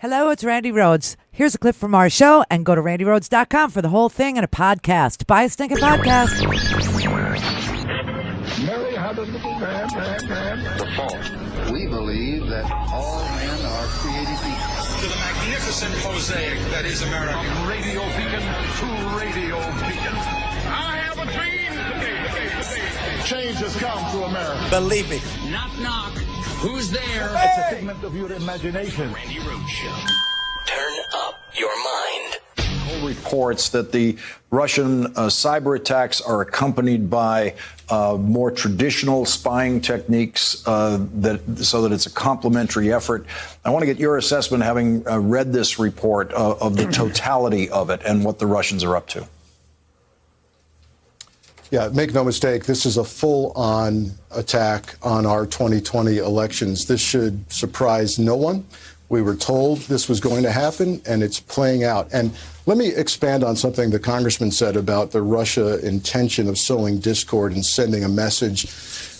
Hello, it's Randi Rhodes. Here's a clip from our show, and go to randyrhodes.com for the whole thing and a podcast. Buy a stinking podcast. Mary had a little man. The fall. We believe that all men are created equal. To the magnificent mosaic that is America. From radio beacon to radio beacon. I have a dream today. Change has come to America. Believe me. Knock, knock. Who's there? It's a figment of your imagination. Randi Rhodes Show. Turn up your mind. Reports that the Russian cyber attacks are accompanied by more traditional spying techniques so that it's a complementary effort. I want to get your assessment, having read this report, of the totality of it and what the Russians are up to. Yeah, make no mistake, this is a full-on attack on our 2020 elections. This should surprise no one. We were told this was going to happen, and it's playing out. And let me expand on something the congressman said about the Russia intention of sowing discord and sending a message.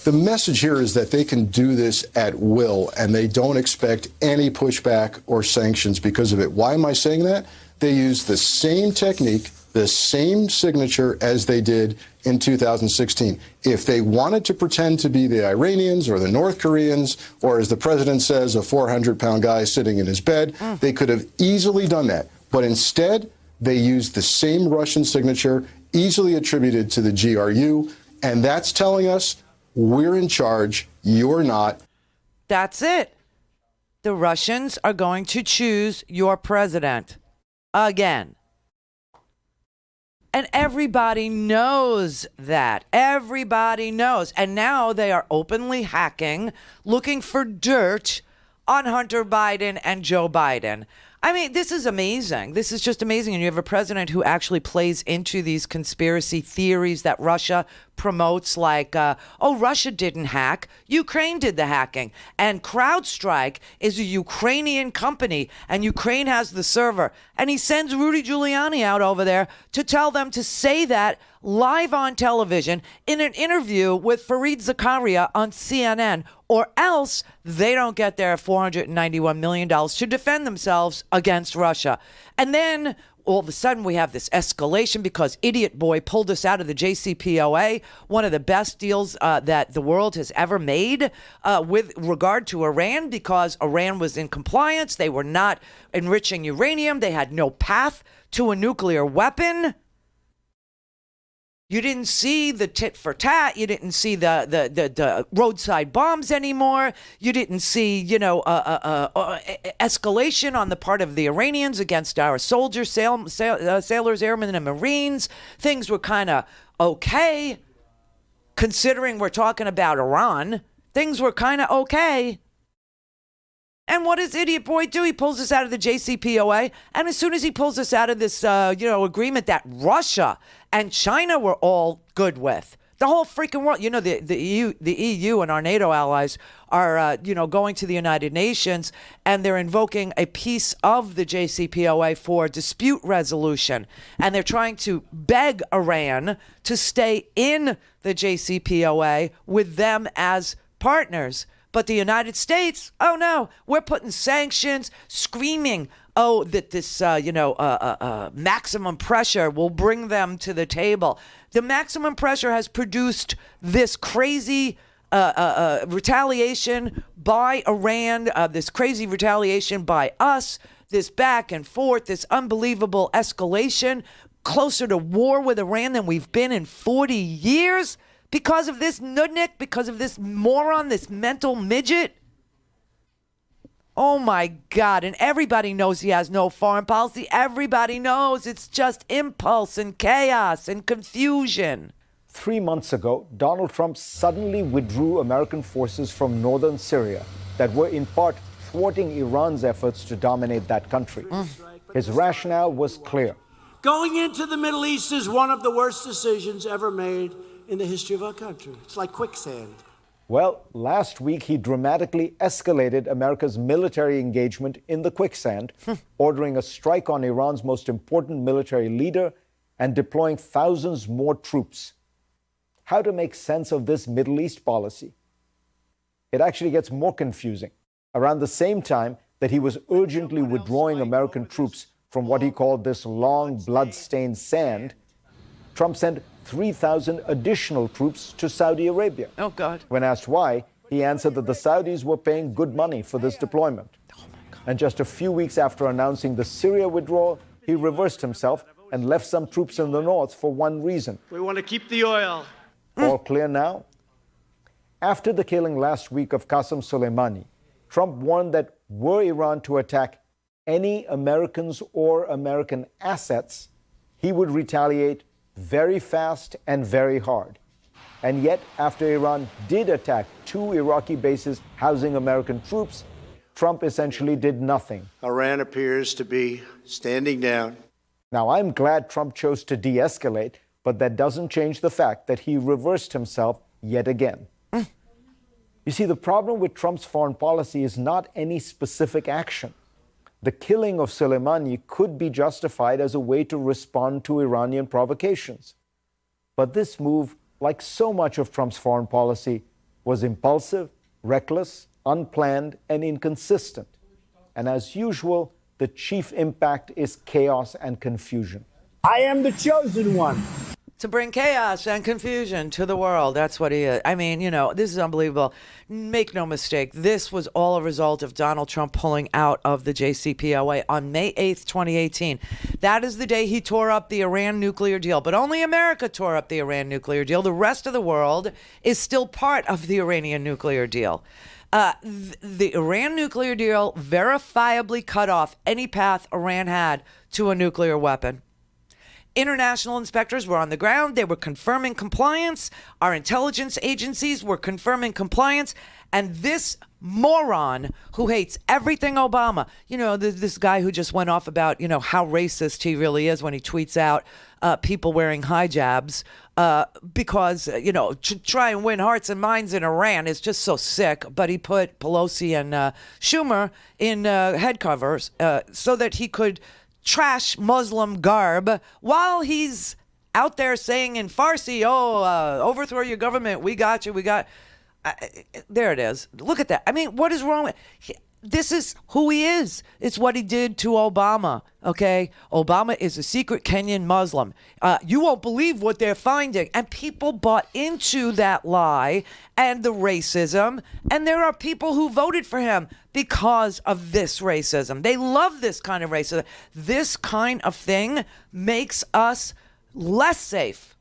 The message here is that they can do this at will, and they don't expect any pushback or sanctions because of it. Why am I saying that? They use the same technique, the same signature as they did in 2016. If they wanted to pretend to be the Iranians or the North Koreans, or as the president says, a 400-pound guy sitting in his bed, they could have easily done that. But instead, they used the same Russian signature, easily attributed to the GRU, and that's telling us we're in charge, you're not. That's it. The Russians are going to choose your president again. And everybody knows that. Everybody knows. And now they are openly hacking, looking for dirt on Hunter Biden and Joe Biden. I mean, this is amazing. This is just amazing. And you have a president who actually plays into these conspiracy theories that Russia promotes, like, Russia didn't hack. Ukraine did the hacking. And CrowdStrike is a Ukrainian company, and Ukraine has the server. And he sends Rudy Giuliani out over there to tell them to say that live on television in an interview with Fareed Zakaria on CNN, or else they don't get their $491 million to defend themselves against Russia. And then all of a sudden we have this escalation because Idiot Boy pulled us out of the JCPOA, one of the best deals that the world has ever made with regard to Iran, because Iran was in compliance. They were not enriching uranium. They had no path to a nuclear weapon. You didn't see the tit for tat. You didn't see the roadside bombs anymore. You didn't see, escalation on the part of the Iranians against our soldiers, sailors, airmen, and Marines. Things were kind of okay, considering we're talking about Iran. Things were kind of okay. And what does Idiot Boy do? He pulls us out of the JCPOA. And as soon as he pulls us out of this, agreement that Russia and China were all good with, the whole freaking world, the EU and our NATO allies are, going to the United Nations, and they're invoking a piece of the JCPOA for dispute resolution. And they're trying to beg Iran to stay in the JCPOA with them as partners. But the United States, oh no, we're putting sanctions, screaming, that this, maximum pressure will bring them to the table. The maximum pressure has produced this crazy retaliation by Iran, this crazy retaliation by us, this back and forth, this unbelievable escalation, closer to war with Iran than we've been in 40 years. Because of this nudnik, because of this moron, this mental midget. Oh my God. And everybody knows he has no foreign policy. Everybody knows it's just impulse and chaos and confusion. 3 months ago, Donald Trump suddenly withdrew American forces from northern Syria that were in part thwarting Iran's efforts to dominate that country. His rationale was clear. Going into the Middle East is one of the worst decisions ever made in the history of our country. It's like quicksand. Well, last week he dramatically escalated America's military engagement in the quicksand, ordering a strike on Iran's most important military leader and deploying thousands more troops. How to make sense of this Middle East policy? It actually gets more confusing. Around the same time, that he was urgently withdrawing American troops from what he called this long, blood-stained sand, Trump sent 3,000 additional troops to Saudi Arabia. Oh, God. When asked why, he answered that the Saudis were paying good money for this deployment. And just a few weeks after announcing the Syria withdrawal, he reversed himself and left some troops in the north for one reason. We want to keep the oil. All clear now? After the killing last week of Qasem Soleimani, Trump warned that were Iran to attack any Americans or American assets, he would retaliate very fast and very hard. And yet, after Iran did attack 2 Iraqi bases housing American troops, Trump essentially did nothing. Iran appears to be standing down. Now, I'm glad Trump chose to de-escalate, but that doesn't change the fact that he reversed himself yet again. You see, the problem with Trump's foreign policy is not any specific action. The killing of Soleimani could be justified as a way to respond to Iranian provocations. But this move, like so much of Trump's foreign policy, was impulsive, reckless, unplanned, and inconsistent. And as usual, the chief impact is chaos and confusion. I am the chosen one. To bring chaos and confusion to the world. That's what he is. I mean, you know, this is unbelievable. Make no mistake. This was all a result of Donald Trump pulling out of the JCPOA on May 8th, 2018. That is the day he tore up the Iran nuclear deal. But only America tore up the Iran nuclear deal. The rest of the world is still part of the Iranian nuclear deal. The Iran nuclear deal verifiably cut off any path Iran had to a nuclear weapon. International inspectors were on the ground. They were confirming compliance. Our intelligence agencies were confirming compliance. And this moron who hates everything Obama, you know, this guy who just went off about, you know, how racist he really is when he tweets out people wearing hijabs because, you know, to try and win hearts and minds in Iran is just so sick. But he put Pelosi and Schumer in head covers so that he could trash Muslim garb while he's out there saying in Farsi, overthrow your government. We got you. There it is. Look at that. I mean, what is wrong with this? Is who he is. It's what he did to Obama. Okay. Obama is a secret Kenyan Muslim. You won't believe what they're finding. And people bought into that lie and the racism. And there are people who voted for him because of this racism. They love this kind of racism. This kind of thing makes us less safe,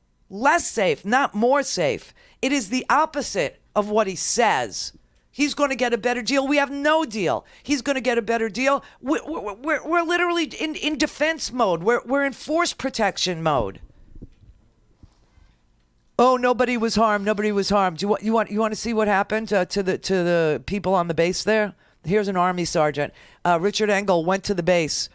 not more safe. It is the opposite of what he says. He's going to get a better deal. We have no deal. He's going to get a better deal. We're literally in defense mode. We're in force protection mode. Oh, nobody was harmed. Nobody was harmed. You want to see what happened to the people on the base there? Here's an Army sergeant. Richard Engel went to the base.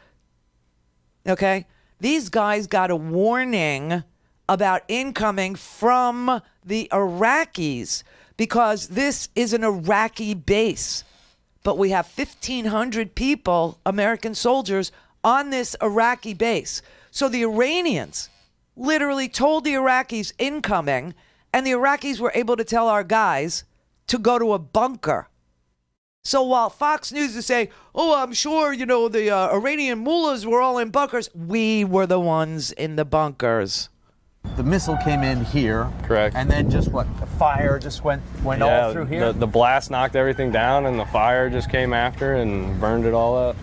Okay? These guys got a warning about incoming from the Iraqis because this is an Iraqi base. But we have 1,500 people, American soldiers, on this Iraqi base. So the Iranians literally told the Iraqis incoming, and the Iraqis were able to tell our guys to go to a bunker. So while Fox News is saying, oh, I'm sure, you know, the Iranian mullahs were all in bunkers, we were the ones in the bunkers. The missile came in here. Correct. And then just what? The fire just went all through here? The blast knocked everything down, and the fire just came after and burned it all up.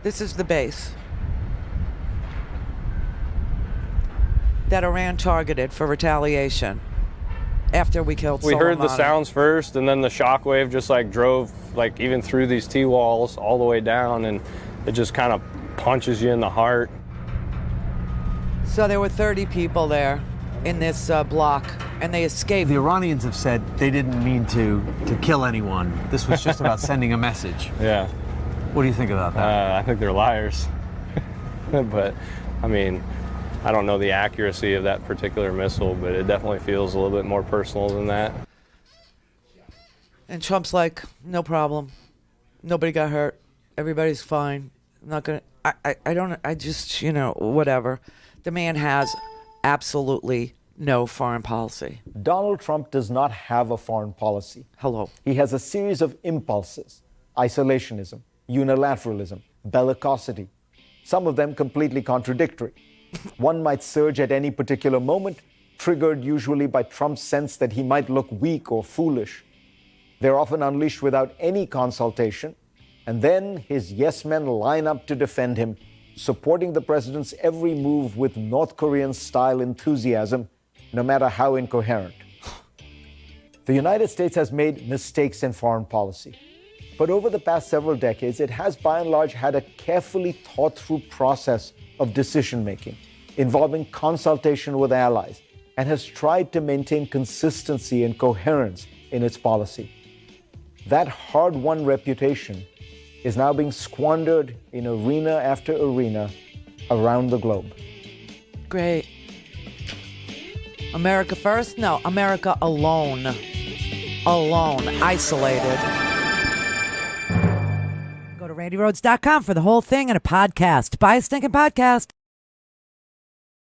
This is the base that Iran targeted for retaliation after we killed Soleimani. We heard the sounds first, and then the shockwave just like drove like even through these T-walls all the way down, and it just kind of punches you in the heart. So there were 30 people there in this block, and they escaped. The Iranians have said they didn't mean to kill anyone. This was just about sending a message. Yeah. What do you think about that? I think they're liars. But, I mean, I don't know the accuracy of that particular missile, but it definitely feels a little bit more personal than that. And Trump's like, no problem. Nobody got hurt. Everybody's fine. I'm not going to, I just, you know, whatever. The man has absolutely no foreign policy. Donald Trump does not have a foreign policy. Hello. He has a series of impulses: isolationism, unilateralism, bellicosity, some of them completely contradictory. One might surge at any particular moment, triggered usually by Trump's sense that he might look weak or foolish. They're often unleashed without any consultation, and then his yes men line up to defend him, supporting the president's every move with North Korean-style enthusiasm, no matter how incoherent. The United States has made mistakes in foreign policy, but over the past several decades, it has by and large had a carefully thought-through process of decision-making, involving consultation with allies, and has tried to maintain consistency and coherence in its policy. That hard-won reputation is now being squandered in arena after arena around the globe. Great. America first? No, America alone. Alone, isolated. Go to RandiRhodes.com for the whole thing and a podcast. Buy a stinking podcast.